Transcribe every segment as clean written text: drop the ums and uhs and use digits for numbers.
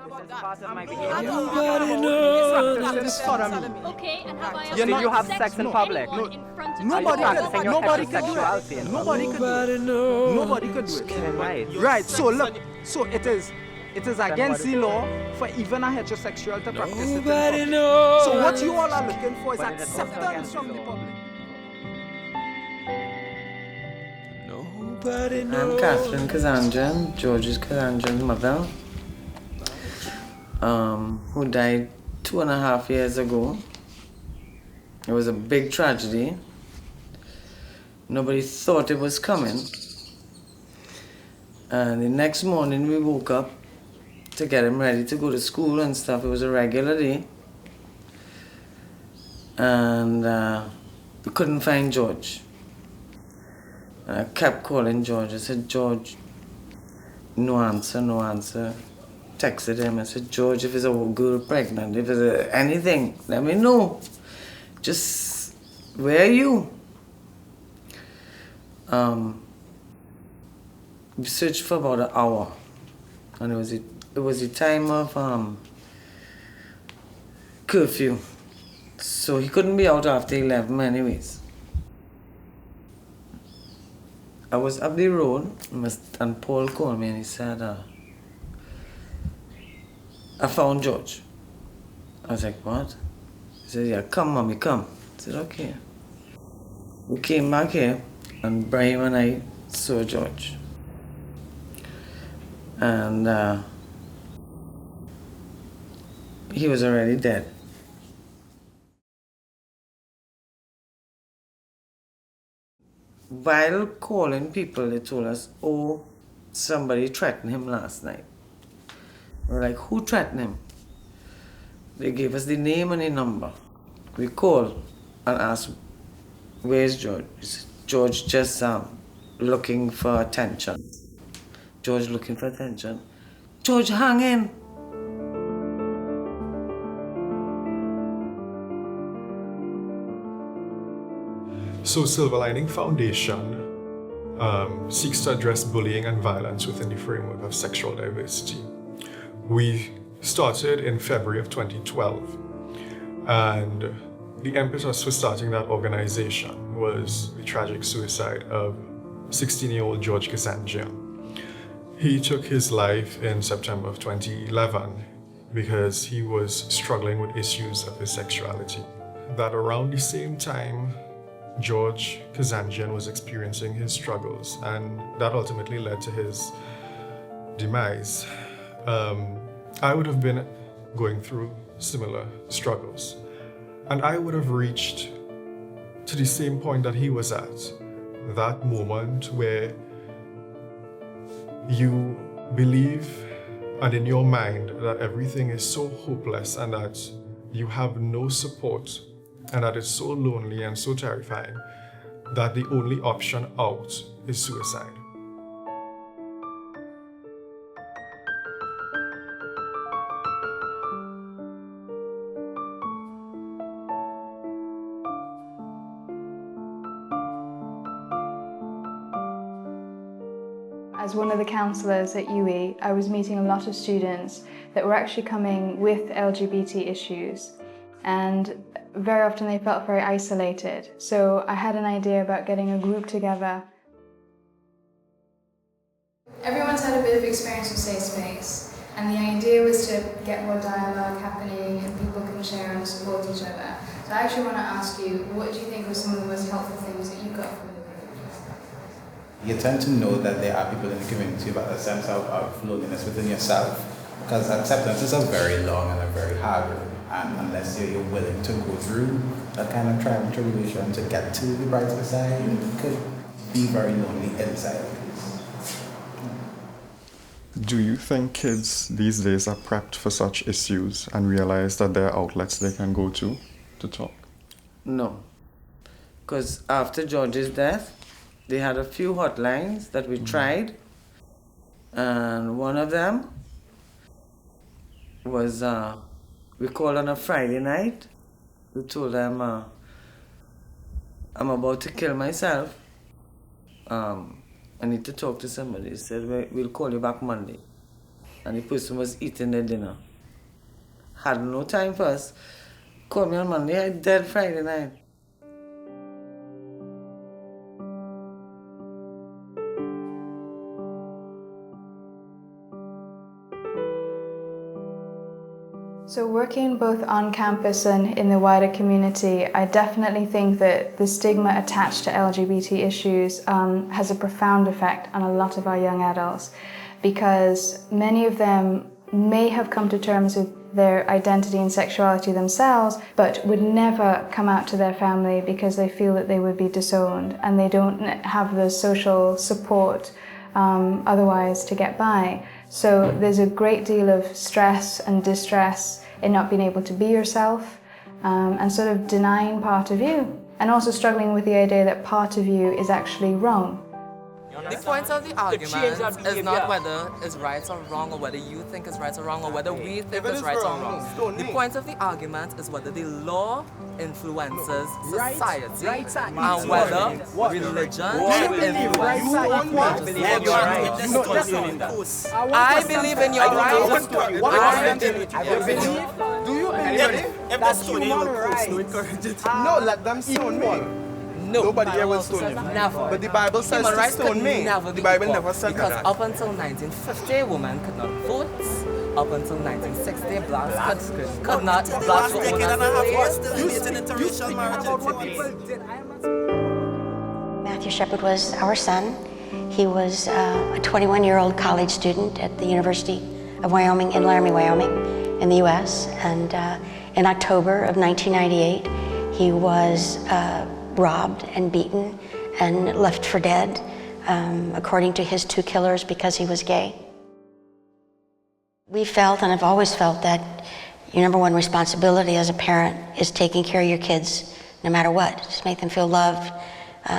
Nobody knows. Okay, and have I ever Did you have sex sex in with public? anyone in front of Nobody anyone? could do it. Nobody could do Nobody it. knows. Nobody could do it. Right. Right. So look. So it is against the law for even a heterosexual to practice it in Nobody public. knows. So what you all are looking for is But it is also acceptance against from the the law. public. Nobody knows. I'm Katherine Kazanjian, George's Kazanjian's mother, who died 2.5 years ago. It was a big tragedy. Nobody thought it was coming. And the next morning we woke up to get him ready to go to school and stuff. It was a regular day. And we couldn't find George. I kept calling George. I said, George, no answer, no answer. Texted him. I said, George, if it's a girl pregnant, if it's anything, let me know. Just, where are you? We searched for about an hour. And it was the time of curfew. So he couldn't be out after 11 anyways. I was up the road, and Paul called me and he said, I found George. I was like, what? He said, yeah, come, mommy, come. I said, okay. We came back here, and Brahim and I saw George. And he was already dead. While calling people, they told us, oh, somebody threatened him last night. We're like, who threatened him? They gave us the name and the number. We called and asked, where's George? He said, George just looking for attention. George looking for attention. George hanging. So Silver Lining Foundation seeks to address bullying and violence within the framework of sexual diversity. We started in February of 2012, and the impetus for starting that organization was the tragic suicide of 16-year-old George Kazanjian. He took his life in September of 2011 because he was struggling with issues of his sexuality. That around the same time, George Kazanjian was experiencing his struggles, and that ultimately led to his demise. I would have been going through similar struggles, and I would have reached to the same point that he was at, that moment where you believe and in your mind that everything is so hopeless and that you have no support and that it's so lonely and so terrifying that the only option out is suicide. As one of the counsellors at UE, I was meeting a lot of students that were actually coming with LGBT issues, and very often they felt very isolated. So I had an idea about getting a group together. Everyone's had a bit of experience with safe space, and the idea was to get more dialogue happening and people can share and support each other. So I actually want to ask you, what do you think were some of the most helpful things that you got from the group? You tend to know that there are people in the community, but a sense of loneliness within yourself, because acceptance is a very long and a very hard road, and unless you're willing to go through that kind of trial and tribulation to get to the brighter side, it could be very lonely inside. Do you think kids these days are prepped for such issues and realize that there are outlets they can go to talk? No, because after George's death, they had a few hotlines that we tried, and one of them was, we called on a Friday night. We told them, I'm about to kill myself. I need to talk to somebody. They said, we'll call you back Monday. and the person was eating their dinner. Had no time for us. Called me on Monday, I dead Friday night. So working both on campus and in the wider community, I definitely think that the stigma attached to LGBT issues has a profound effect on a lot of our young adults, because many of them may have come to terms with their identity and sexuality themselves, but would never come out to their family because they feel that they would be disowned and they don't have the social support otherwise to get by. So there's a great deal of stress and distress in not being able to be yourself and sort of denying part of you, and also struggling with the idea that part of you is actually wrong. The point of the argument is not whether it's right or wrong, or whether you think it's right or wrong, or whether we think it's right or wrong. The point of the argument is whether the law influences society, and whether religion influences. I believe in your right. Do you believe that's human rights? No, let them stone me. No, nobody here will stone you. Never. But the Bible says human to rights stone me. The Bible never said because that. Up until 1950, women could not vote. Up until 1960, blacks could not. Blacks were Matthew Shepard was our son. He was a 21-year-old college student at the University of Wyoming in Laramie, Wyoming, in the U.S. And in October of 1998, he was robbed and beaten and left for dead, according to his two killers, because he was gay. We felt, and I've always felt, that your number one responsibility as a parent is taking care of your kids no matter what. Just make them feel loved,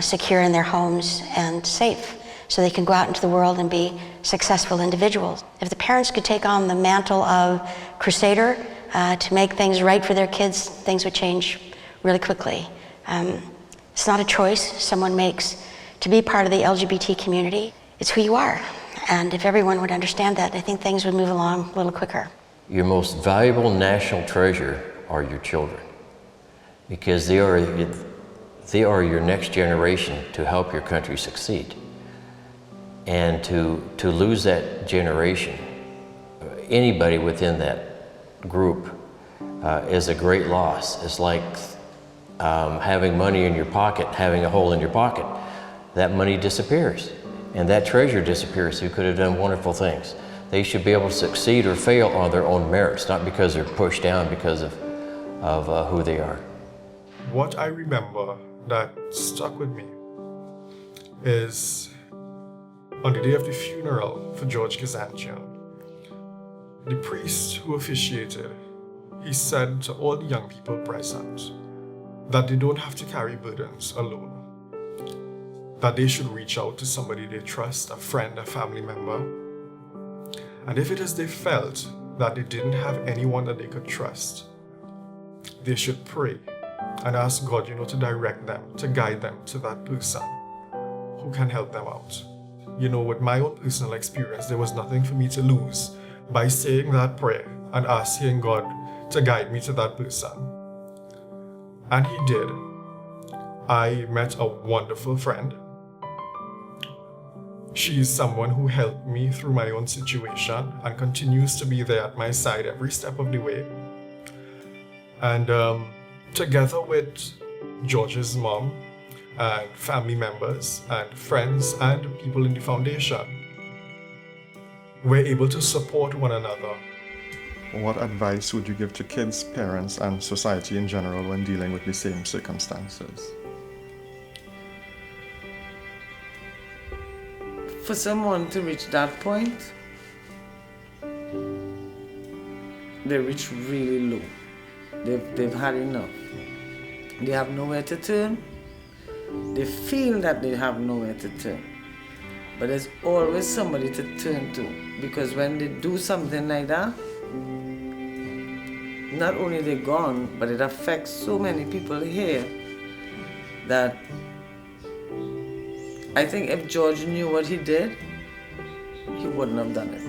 secure in their homes, and safe, so they can go out into the world and be successful individuals. If the parents could take on the mantle of crusader to make things right for their kids, things would change really quickly. It's not a choice someone makes to be part of the LGBT community. It's who you are. And if everyone would understand that, I think things would move along a little quicker. Your most valuable national treasure are your children, because they are your next generation to help your country succeed. And to lose that generation, anybody within that group, is a great loss. It's like having money in your pocket, having a hole in your pocket. That money disappears, and that treasure disappears who could have done wonderful things. They should be able to succeed or fail on their own merits, not because they're pushed down because of who they are. What I remember that stuck with me is on the day of the funeral for George Kazanjian, the priest who officiated, he said to all the young people present that they don't have to carry burdens alone, that they should reach out to somebody they trust, a friend, a family member. And if it is they felt that they didn't have anyone that they could trust, they should pray and ask God, to direct them, to guide them to that person who can help them out. With my own personal experience, there was nothing for me to lose by saying that prayer and asking God to guide me to that person. And he did. I met a wonderful friend. She is someone who helped me through my own situation and continues to be there at my side every step of the way. And together with George's mom and family members and friends and people in the foundation, we're able to support one another. What advice would you give to kids, parents, and society in general when dealing with the same circumstances? For someone to reach that point, they reach really low. They've had enough. They have nowhere to turn. They feel that they have nowhere to turn. But there's always somebody to turn to, because when they do something like that, not only are they gone, but it affects so many people here that I think if George knew what he did, he wouldn't have done it.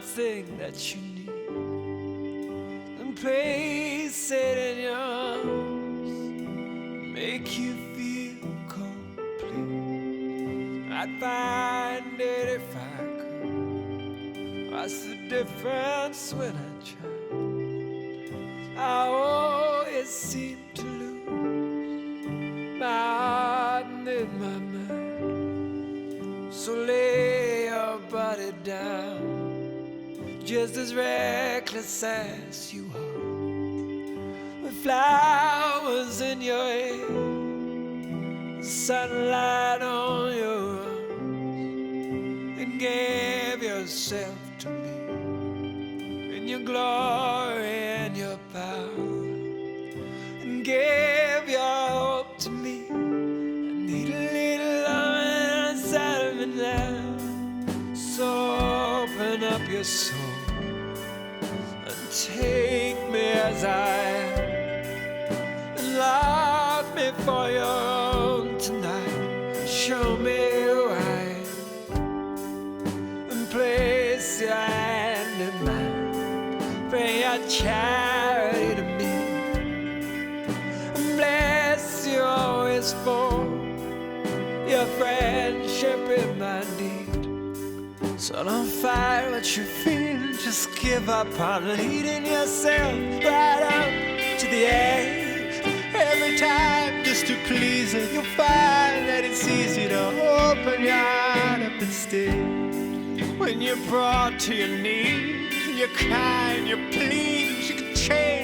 something that you need and place it in your arms, make you feel complete. I'd find it if I could. What's the difference when I try? I always seem to lose my heart and in my mind. So lay your body down, just as reckless as you are, with flowers in your hair, sunlight on your arms, and give yourself to me in your glory and your power, and give your hope to me. I need a little love inside of me now. So open up your soul and take me as I am, and love me for your own tonight. Show me who I am and place your hand in mine. Bring your charity to me and bless you always for your friendship in my need. So don't fight what you feel, just give up on leading yourself right up to the edge. Every time just to please her, you'll find that it's easy to open your heart up instead. When you're brought to your knees, you cry and you plead, you can change